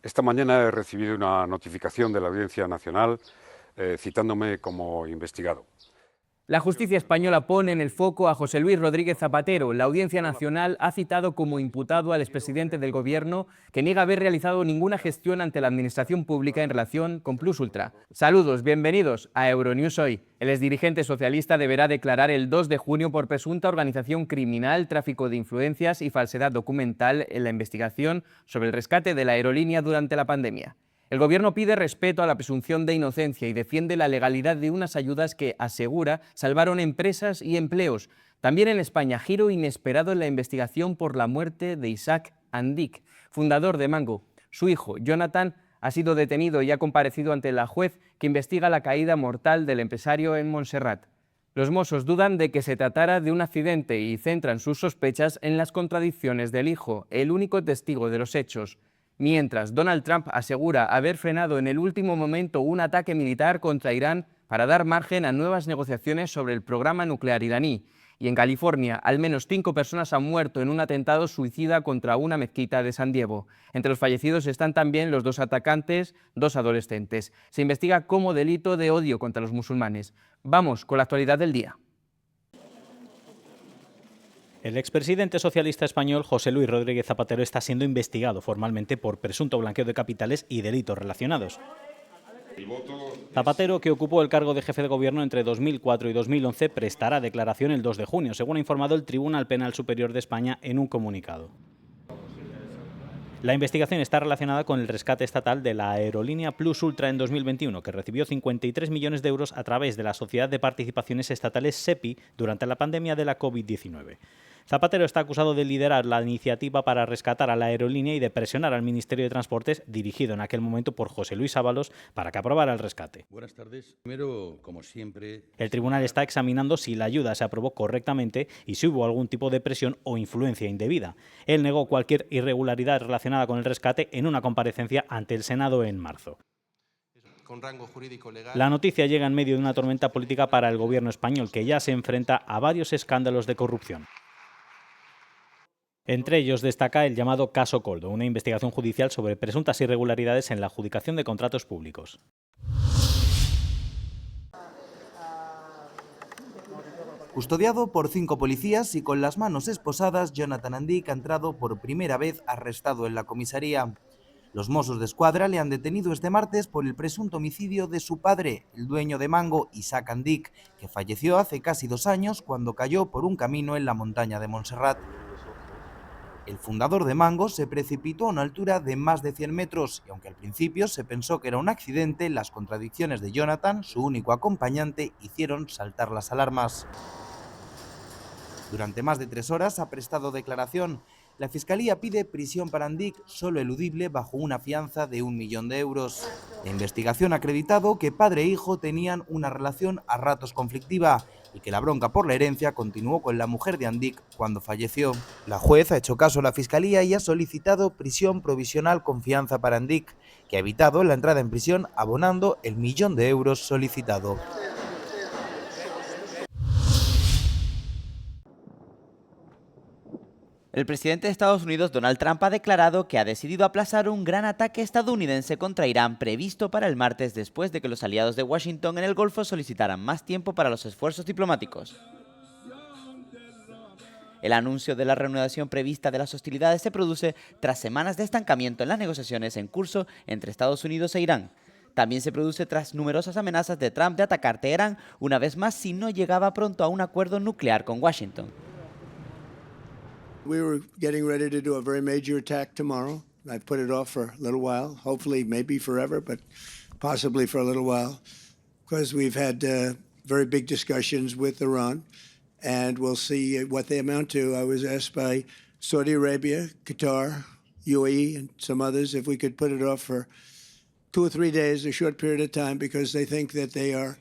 Esta mañana he recibido una notificación de la Audiencia Nacional citándome como investigado. La justicia española pone en el foco a José Luis Rodríguez Zapatero. La Audiencia Nacional ha citado como imputado al expresidente del Gobierno, que niega haber realizado ninguna gestión ante la administración pública en relación con Plus Ultra. Saludos, bienvenidos a Euronews Hoy. El exdirigente socialista deberá declarar el 2 de junio por presunta organización criminal, tráfico de influencias y falsedad documental en la investigación sobre el rescate de la aerolínea durante la pandemia. El Gobierno pide respeto a la presunción de inocencia y defiende la legalidad de unas ayudas que, asegura, salvaron empresas y empleos. También en España, giro inesperado en la investigación por la muerte de Isaac Andic, fundador de Mango. Su hijo, Jonathan, ha sido detenido y ha comparecido ante la juez que investiga la caída mortal del empresario en Montserrat. Los Mossos dudan de que se tratara de un accidente y centran sus sospechas en las contradicciones del hijo, el único testigo de los hechos. Mientras, Donald Trump asegura haber frenado en el último momento un ataque militar contra Irán para dar margen a nuevas negociaciones sobre el programa nuclear iraní. Y en California, al menos 5 personas han muerto en un atentado suicida contra una mezquita de San Diego. Entre los fallecidos están también los 2 atacantes, 2 adolescentes. Se investiga como delito de odio contra los musulmanes. Vamos con la actualidad del día. El expresidente socialista español José Luis Rodríguez Zapatero está siendo investigado formalmente por presunto blanqueo de capitales y delitos relacionados. Zapatero, que ocupó el cargo de jefe de gobierno entre 2004 y 2011, prestará declaración el 2 de junio, según ha informado el Tribunal Penal Superior de España en un comunicado. La investigación está relacionada con el rescate estatal de la aerolínea Plus Ultra en 2021, que recibió 53 millones de euros a través de la Sociedad de Participaciones Estatales SEPI durante la pandemia de la COVID-19. Zapatero está acusado de liderar la iniciativa para rescatar a la aerolínea y de presionar al Ministerio de Transportes, dirigido en aquel momento por José Luis Ábalos, para que aprobara el rescate. Buenas tardes. Primero, como siempre... El tribunal está examinando si la ayuda se aprobó correctamente y si hubo algún tipo de presión o influencia indebida. Él negó cualquier irregularidad relacionada con el rescate en una comparecencia ante el Senado en marzo. Con rango jurídico legal. La noticia llega en medio de una tormenta política para el gobierno español, que ya se enfrenta a varios escándalos de corrupción. Entre ellos destaca el llamado caso Coldo, una investigación judicial sobre presuntas irregularidades en la adjudicación de contratos públicos. Custodiado por 5 policías y con las manos esposadas, Jonathan Andic ha entrado por primera vez arrestado en la comisaría. Los Mossos d'Esquadra le han detenido este martes por el presunto homicidio de su padre, el dueño de Mango, Isaac Andic, que falleció hace casi 2 años cuando cayó por un camino en la montaña de Montserrat. El fundador de Mango se precipitó a una altura de más de 100 metros y aunque al principio se pensó que era un accidente, las contradicciones de Jonathan, su único acompañante, hicieron saltar las alarmas. Durante más de 3 horas ha prestado declaración. La Fiscalía pide prisión para Andic, solo eludible bajo una fianza de 1 millón de euros. La investigación ha acreditado que padre e hijo tenían una relación a ratos conflictiva y que la bronca por la herencia continuó con la mujer de Andic cuando falleció. La juez ha hecho caso a la Fiscalía y ha solicitado prisión provisional con fianza para Andic, que ha evitado la entrada en prisión abonando el 1 millón de euros solicitado. El presidente de Estados Unidos, Donald Trump, ha declarado que ha decidido aplazar un gran ataque estadounidense contra Irán previsto para el martes después de que los aliados de Washington en el Golfo solicitaran más tiempo para los esfuerzos diplomáticos. El anuncio de la reanudación prevista de las hostilidades se produce tras semanas de estancamiento en las negociaciones en curso entre Estados Unidos e Irán. También se produce tras numerosas amenazas de Trump de atacar Teherán una vez más si no llegaba pronto a un acuerdo nuclear con Washington. We were getting ready to do a very major attack tomorrow. I've put it off for a little while, hopefully maybe forever, but possibly for a little while, because we've had very big discussions with Iran, and we'll see what they amount to. I was asked by Saudi Arabia, Qatar, UAE, and some others if we could put it off for 2 or 3 days, a short period of time, because they think that they are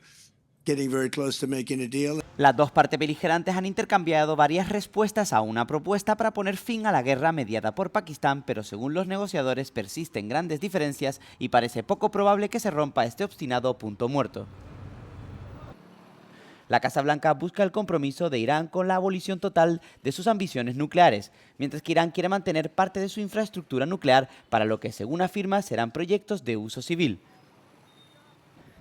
getting very close to making a deal. Las dos partes beligerantes han intercambiado varias respuestas a una propuesta para poner fin a la guerra mediada por Pakistán, pero según los negociadores persisten grandes diferencias y parece poco probable que se rompa este obstinado punto muerto. La Casa Blanca busca el compromiso de Irán con la abolición total de sus ambiciones nucleares, mientras que Irán quiere mantener parte de su infraestructura nuclear para lo que, según afirma, serán proyectos de uso civil.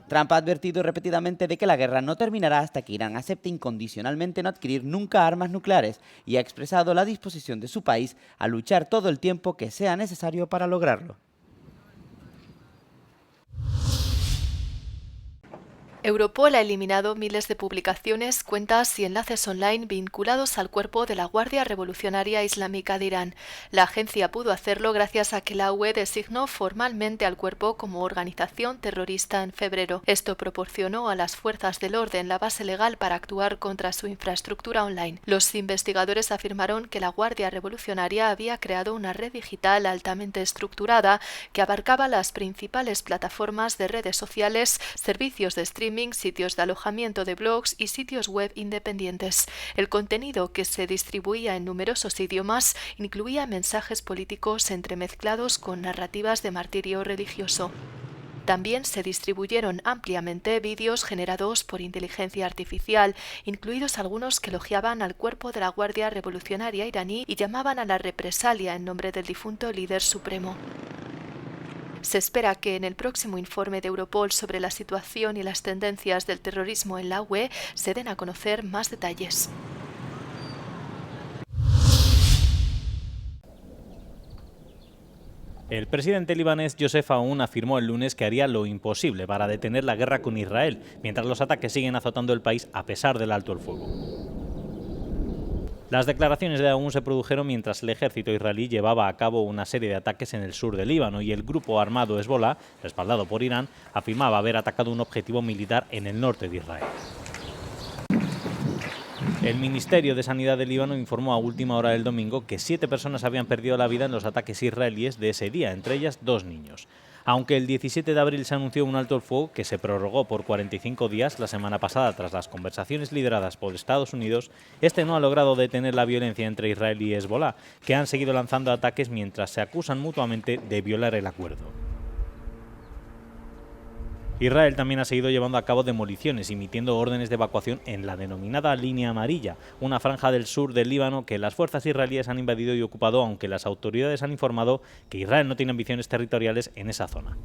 Trump ha advertido repetidamente de que la guerra no terminará hasta que Irán acepte incondicionalmente no adquirir nunca armas nucleares y ha expresado la disposición de su país a luchar todo el tiempo que sea necesario para lograrlo. Europol ha eliminado miles de publicaciones, cuentas y enlaces online vinculados al cuerpo de la Guardia Revolucionaria Islámica de Irán. La agencia pudo hacerlo gracias a que la UE designó formalmente al cuerpo como organización terrorista en febrero. Esto proporcionó a las fuerzas del orden la base legal para actuar contra su infraestructura online. Los investigadores afirmaron que la Guardia Revolucionaria había creado una red digital altamente estructurada que abarcaba las principales plataformas de redes sociales, servicios de streaming, sitios de alojamiento de blogs y sitios web independientes. El contenido, que se distribuía en numerosos idiomas, incluía mensajes políticos entremezclados con narrativas de martirio religioso. También se distribuyeron ampliamente vídeos generados por inteligencia artificial, incluidos algunos que elogiaban al cuerpo de la Guardia Revolucionaria iraní y llamaban a la represalia en nombre del difunto líder supremo. Se espera que en el próximo informe de Europol sobre la situación y las tendencias del terrorismo en la UE se den a conocer más detalles. El presidente libanés Youssef Aoun afirmó el lunes que haría lo imposible para detener la guerra con Israel, mientras los ataques siguen azotando el país a pesar del alto el fuego. Las declaraciones de Aoun se produjeron mientras el ejército israelí llevaba a cabo una serie de ataques en el sur del Líbano y el grupo armado Hezbollah, respaldado por Irán, afirmaba haber atacado un objetivo militar en el norte de Israel. El Ministerio de Sanidad del Líbano informó a última hora del domingo que 7 personas habían perdido la vida en los ataques israelíes de ese día, entre ellas 2 niños. Aunque el 17 de abril se anunció un alto el fuego que se prorrogó por 45 días la semana pasada tras las conversaciones lideradas por Estados Unidos, este no ha logrado detener la violencia entre Israel y Hezbollah, que han seguido lanzando ataques mientras se acusan mutuamente de violar el acuerdo. Israel también ha seguido llevando a cabo demoliciones, emitiendo órdenes de evacuación en la denominada Línea Amarilla, una franja del sur del Líbano que las fuerzas israelíes han invadido y ocupado, aunque las autoridades han informado que Israel no tiene ambiciones territoriales en esa zona.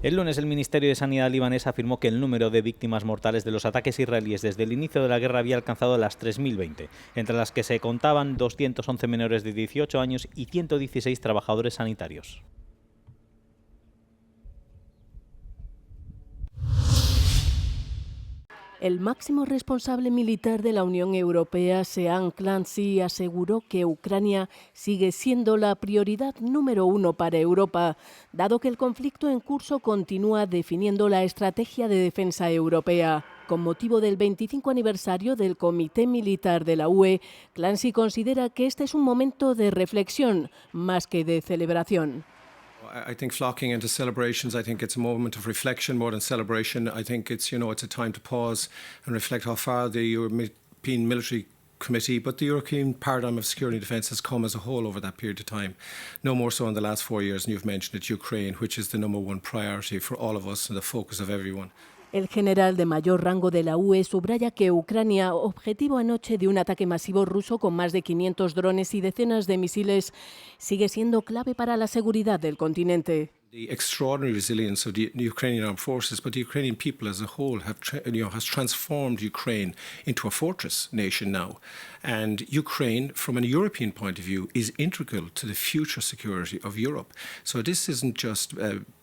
El lunes el Ministerio de Sanidad libanés afirmó que el número de víctimas mortales de los ataques israelíes desde el inicio de la guerra había alcanzado las 3.020, entre las que se contaban 211 menores de 18 años y 116 trabajadores sanitarios. El máximo responsable militar de la Unión Europea, Sean Clancy, aseguró que Ucrania sigue siendo la prioridad número 1 para Europa, dado que el conflicto en curso continúa definiendo la estrategia de defensa europea. Con motivo del 25 aniversario del Comité Militar de la UE, Clancy considera que este es un momento de reflexión más que de celebración. I think flocking into celebrations, I think it's a moment of reflection more than celebration. I think it's a time to pause and reflect how far the European Military Committee, but the European paradigm of security and defence has come as a whole over that period of time. No more so in the last 4 years, and you've mentioned it, Ukraine, which is the #1 priority for all of us and the focus of everyone. El general de mayor rango de la UE subraya que Ucrania, objetivo anoche de un ataque masivo ruso con más de 500 drones y decenas de misiles, sigue siendo clave para la seguridad del continente. The extraordinary resilience of the Ukrainian armed forces, but the Ukrainian people as a whole has transformed Ukraine into a fortress nation now. And Ukraine, from an European point of view, is integral to the future security of Europe. So this isn't just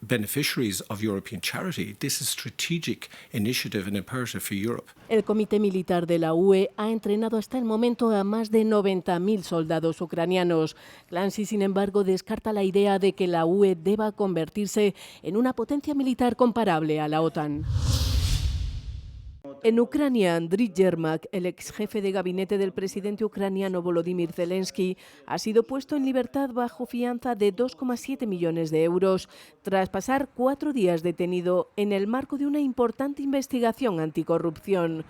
beneficiaries of European charity. This is strategic initiative and imperative for Europe. El Comité Militar de la UE ha entrenado hasta el momento a más de 90.000 soldados ucranianos. Clancy, sin embargo, descarta la idea de que la UE deba convertirse en una potencia militar comparable a la OTAN. En Ucrania, Andriy Yermak, el ex jefe de gabinete del presidente ucraniano Volodymyr Zelensky, ha sido puesto en libertad bajo fianza de 2,7 millones de euros tras pasar 4 días detenido en el marco de una importante investigación anticorrupción.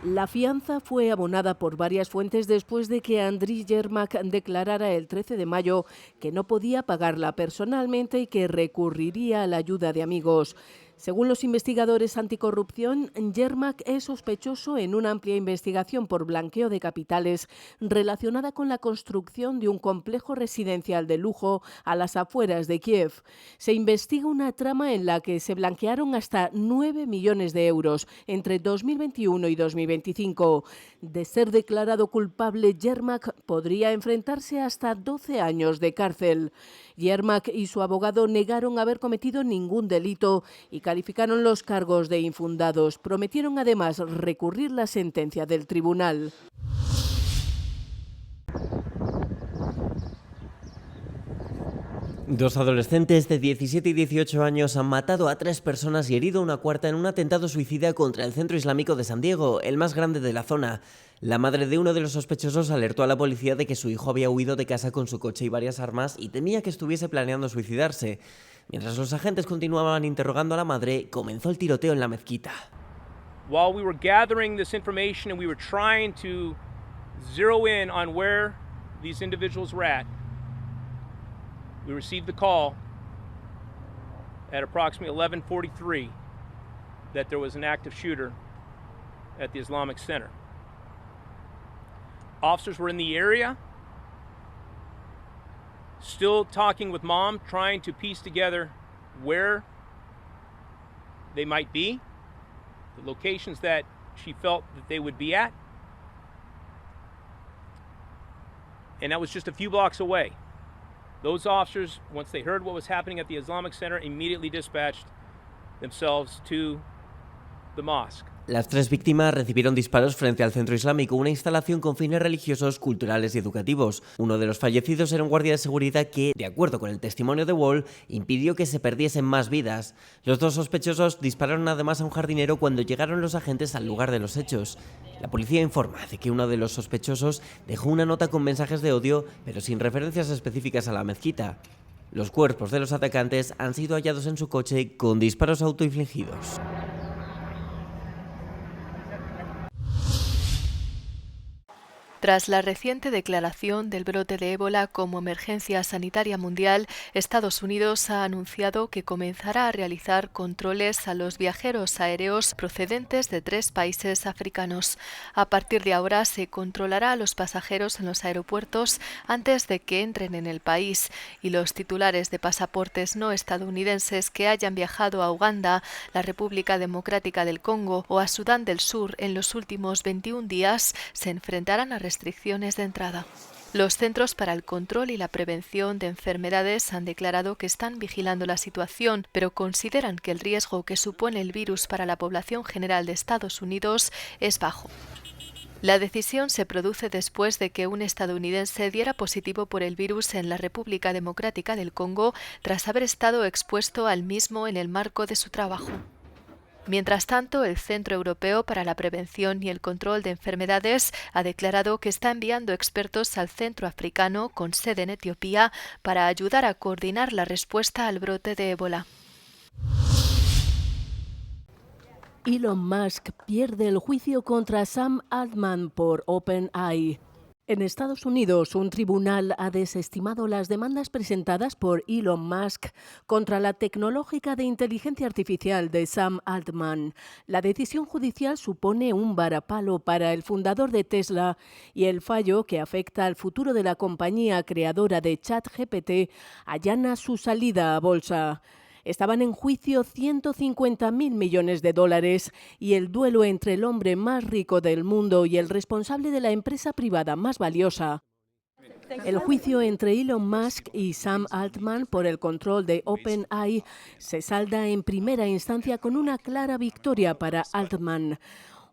La fianza fue abonada por varias fuentes después de que Andriy Yermak declarara el 13 de mayo que no podía pagarla personalmente y que recurriría a la ayuda de amigos. Según los investigadores anticorrupción, Yermak es sospechoso en una amplia investigación por blanqueo de capitales relacionada con la construcción de un complejo residencial de lujo a las afueras de Kiev. Se investiga una trama en la que se blanquearon hasta 9 millones de euros entre 2021 y 2025. De ser declarado culpable, Yermak podría enfrentarse hasta 12 años de cárcel. Yermak y su abogado negaron haber cometido ningún delito y calificaron los cargos de infundados. Prometieron además recurrir la sentencia del tribunal. Dos adolescentes de 17 y 18 años han matado a 3 personas y herido a una cuarta en un atentado suicida contra el Centro Islámico de San Diego, el más grande de la zona. La madre de uno de los sospechosos alertó a la policía de que su hijo había huido de casa con su coche y varias armas y temía que estuviese planeando suicidarse. Mientras los agentes continuaban interrogando a la madre, comenzó el tiroteo en la mezquita. While we were gathering this information and we were trying to zero in on where these individuals were at, we received the call at approximately 11:43 that there was an active shooter at the Islamic Center. Officers were in the area, still talking with mom, trying to piece together where they might be, the locations that she felt that they would be at. And that was just a few blocks away. Those officers, once they heard what was happening at the Islamic Center, immediately dispatched themselves to the mosque. Las 3 víctimas recibieron disparos frente al Centro Islámico, una instalación con fines religiosos, culturales y educativos. Uno de los fallecidos era un guardia de seguridad que, de acuerdo con el testimonio de Wall, impidió que se perdiesen más vidas. Los 2 sospechosos dispararon además a un jardinero cuando llegaron los agentes al lugar de los hechos. La policía informa de que uno de los sospechosos dejó una nota con mensajes de odio, pero sin referencias específicas a la mezquita. Los cuerpos de los atacantes han sido hallados en su coche con disparos autoinfligidos. Tras la reciente declaración del brote de ébola como emergencia sanitaria mundial, Estados Unidos ha anunciado que comenzará a realizar controles a los viajeros aéreos procedentes de 3 países africanos. A partir de ahora se controlará a los pasajeros en los aeropuertos antes de que entren en el país, y los titulares de pasaportes no estadounidenses que hayan viajado a Uganda, la República Democrática del Congo o a Sudán del Sur en los últimos 21 días se enfrentarán a restricciones de entrada. Los Centros para el Control y la Prevención de Enfermedades han declarado que están vigilando la situación, pero consideran que el riesgo que supone el virus para la población general de Estados Unidos es bajo. La decisión se produce después de que un estadounidense diera positivo por el virus en la República Democrática del Congo tras haber estado expuesto al mismo en el marco de su trabajo. Mientras tanto, el Centro Europeo para la Prevención y el Control de Enfermedades ha declarado que está enviando expertos al centro africano con sede en Etiopía para ayudar a coordinar la respuesta al brote de ébola. Elon Musk pierde el juicio contra Sam Altman por OpenAI. En Estados Unidos, un tribunal ha desestimado las demandas presentadas por Elon Musk contra la tecnológica de inteligencia artificial de Sam Altman. La decisión judicial supone un varapalo para el fundador de Tesla y el fallo, que afecta al futuro de la compañía creadora de ChatGPT, allana su salida a bolsa. Estaban en juicio 150.000 millones de dólares y el duelo entre el hombre más rico del mundo y el responsable de la empresa privada más valiosa. El juicio entre Elon Musk y Sam Altman por el control de OpenAI se salda en primera instancia con una clara victoria para Altman.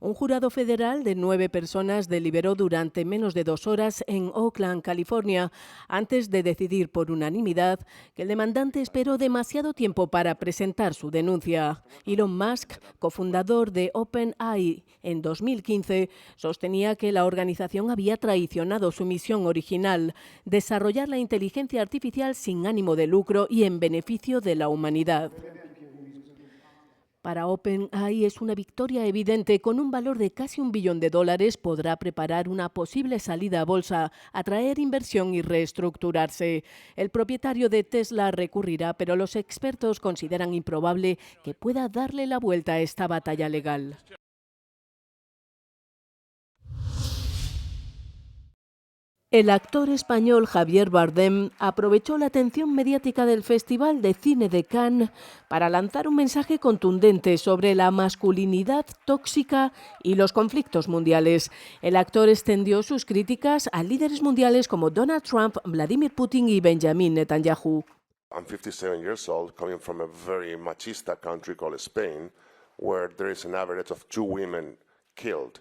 Un jurado federal de 9 personas deliberó durante menos de 2 horas en Oakland, California, antes de decidir por unanimidad que el demandante esperó demasiado tiempo para presentar su denuncia. Elon Musk, cofundador de OpenAI en 2015, sostenía que la organización había traicionado su misión original, desarrollar la inteligencia artificial sin ánimo de lucro y en beneficio de la humanidad. Para OpenAI es una victoria evidente. Con un valor de casi $1 billón podrá preparar una posible salida a bolsa, atraer inversión y reestructurarse. El propietario de Tesla recurrirá, pero los expertos consideran improbable que pueda darle la vuelta a esta batalla legal. El actor español Javier Bardem aprovechó la atención mediática del Festival de Cine de Cannes para lanzar un mensaje contundente sobre la masculinidad tóxica y los conflictos mundiales. El actor extendió sus críticas a líderes mundiales como Donald Trump, Vladimir Putin y Benjamin Netanyahu. I'm 57 years old, coming from a very machista country called Spain, where there is an average of 2 women killed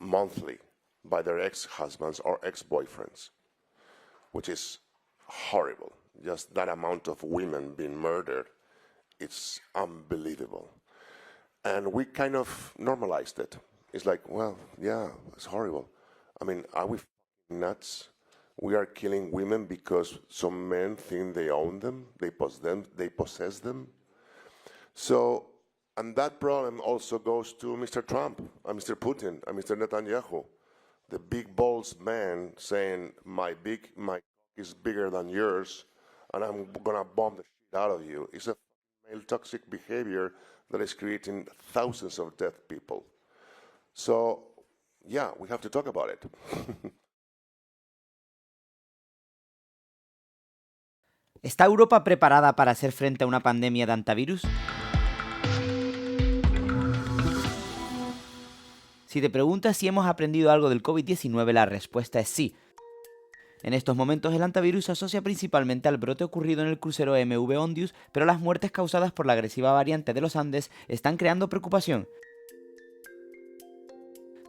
monthly by their ex-husbands or ex-boyfriends, which is horrible. Just that amount of women being murdered, it's unbelievable. And we kind of normalized it. It's like, well, yeah, it's horrible. I mean, are we nuts? We are killing women because some men think they own them, they possess them. So, and that problem also goes to Mr. Trump, and Mr. Putin, and Mr. Netanyahu. The big balls man saying my is bigger than yours, and I'm gonna bomb the shit out of you. It's a male toxic behavior that is creating thousands of dead people. So, yeah, we have to talk about it. ¿Está Europa preparada para hacer frente a una pandemia de antivirus? Si te preguntas si hemos aprendido algo del COVID-19, la respuesta es sí. En estos momentos el antivirus se asocia principalmente al brote ocurrido en el crucero MV Ondius, pero las muertes causadas por la agresiva variante de los Andes están creando preocupación.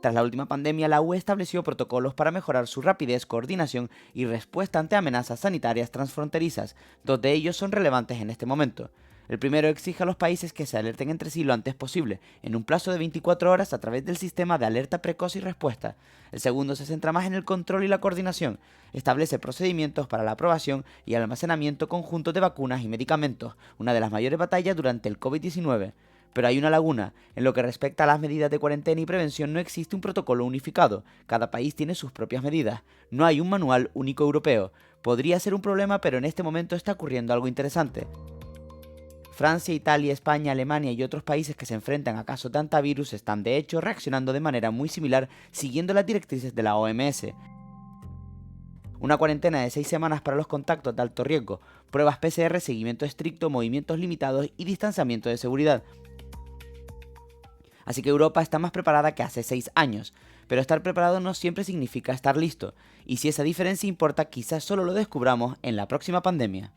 Tras la última pandemia, la UE estableció protocolos para mejorar su rapidez, coordinación y respuesta ante amenazas sanitarias transfronterizas. 2 de ellos son relevantes en este momento. El primero exige a los países que se alerten entre sí lo antes posible, en un plazo de 24 horas a través del sistema de alerta precoz y respuesta. El segundo se centra más en el control y la coordinación. Establece procedimientos para la aprobación y almacenamiento conjunto de vacunas y medicamentos, una de las mayores batallas durante el COVID-19. Pero hay una laguna. En lo que respecta a las medidas de cuarentena y prevención no existe un protocolo unificado. Cada país tiene sus propias medidas. No hay un manual único europeo. Podría ser un problema, pero en este momento está ocurriendo algo interesante. Francia, Italia, España, Alemania y otros países que se enfrentan a casos de antivirus están de hecho reaccionando de manera muy similar siguiendo las directrices de la OMS. Una cuarentena de 6 semanas para los contactos de alto riesgo, pruebas PCR, seguimiento estricto, movimientos limitados y distanciamiento de seguridad. Así que Europa está más preparada que hace 6 años, pero estar preparado no siempre significa estar listo, y si esa diferencia importa quizás solo lo descubramos en la próxima pandemia.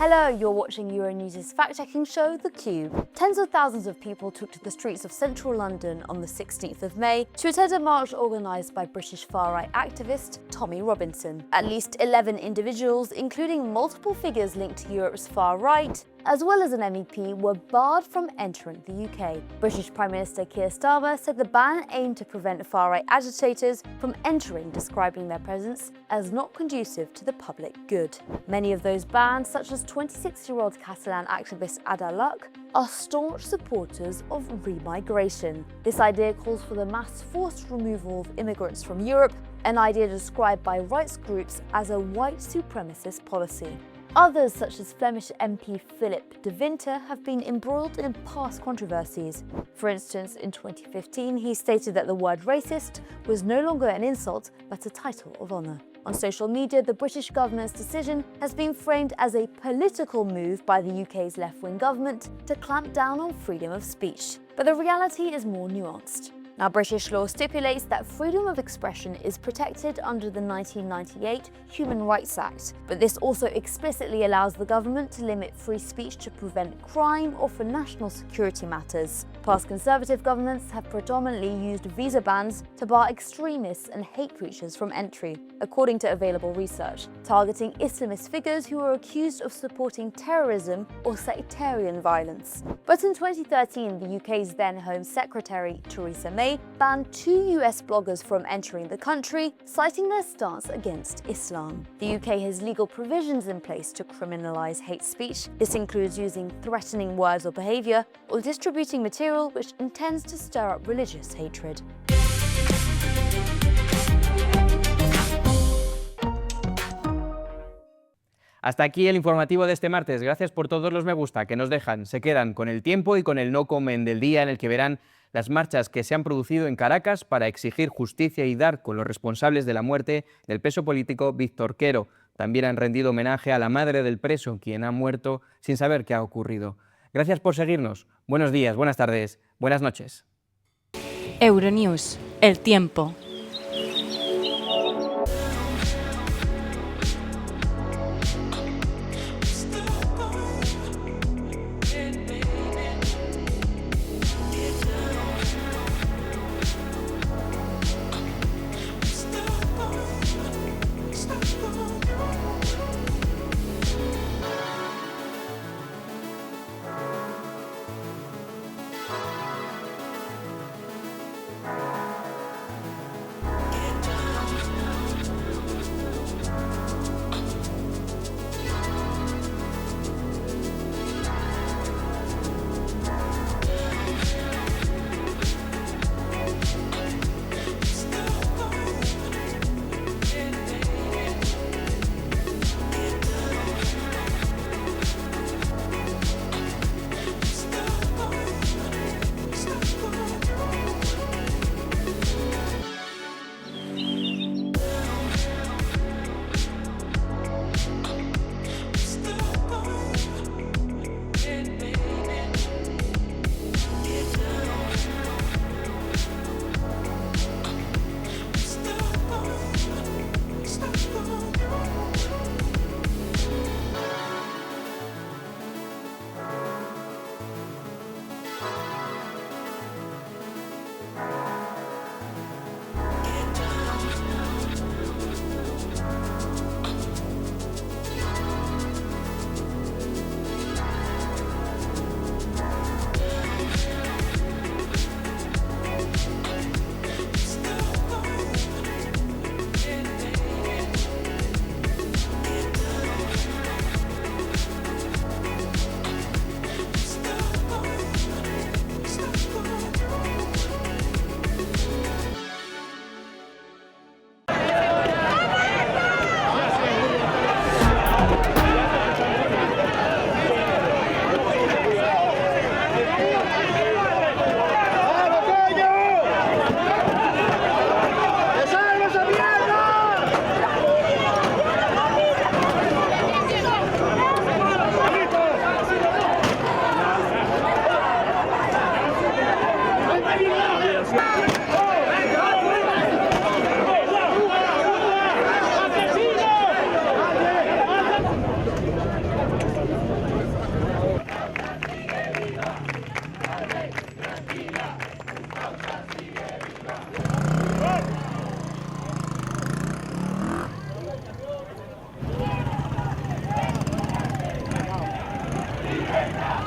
Hello, you're watching Euronews' fact-checking show, theCUBE. Tens of thousands of people took to the streets of central London on the 16th of May to attend a march organised by British far-right activist Tommy Robinson. At least 11 individuals, including multiple figures linked to Europe's far-right, as well as an MEP, were barred from entering the UK. British Prime Minister Keir Starmer said the ban aimed to prevent far-right agitators from entering, describing their presence as not conducive to the public good. Many of those banned, such as 26-year-old Catalan activist Ada Luck, are staunch supporters of remigration. This idea calls for the mass forced removal of immigrants from Europe, an idea described by rights groups as a white supremacist policy. Others, such as Flemish MP Philip de Winter, have been embroiled in past controversies. For instance, in 2015, he stated that the word racist was no longer an insult, but a title of honour. On social media, the British government's decision has been framed as a political move by the UK's left-wing government to clamp down on freedom of speech. But the reality is more nuanced. Now, British law stipulates that freedom of expression is protected under the 1998 Human Rights Act, but this also explicitly allows the government to limit free speech to prevent crime or for national security matters. Past Conservative governments have predominantly used visa bans to bar extremists and hate preachers from entry, according to available research, targeting Islamist figures who are accused of supporting terrorism or sectarian violence. But in 2013, the UK's then Home Secretary, Theresa May, banned 2 US bloggers from entering the country, citing their stance against Islam. The UK has legal provisions in place to criminalise hate speech. This includes using threatening words or behaviour or distributing material which intends to stir up religious hatred. Hasta aquí el informativo de este martes. Gracias por todos los me gusta que nos dejan. Se quedan con el tiempo y con el no comen del día, en el que verán las marchas que se han producido en Caracas para exigir justicia y dar con los responsables de la muerte del preso político Víctor Quero. También han rendido homenaje a la madre del preso, quien ha muerto sin saber qué ha ocurrido. Gracias por seguirnos. Buenos días, buenas tardes, buenas noches. Euronews, el tiempo. Libertad.